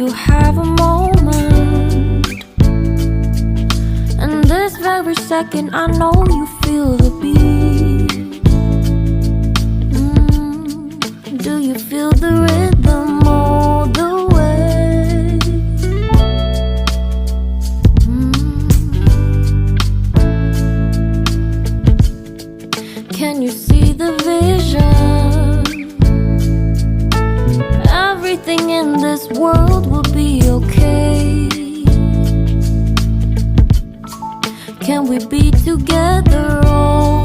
you have a moment, and this very second I know you feel the beat. Do you feel the rhythm all the way? Can you see the vision? Everything in this world will be okay. Can we be together all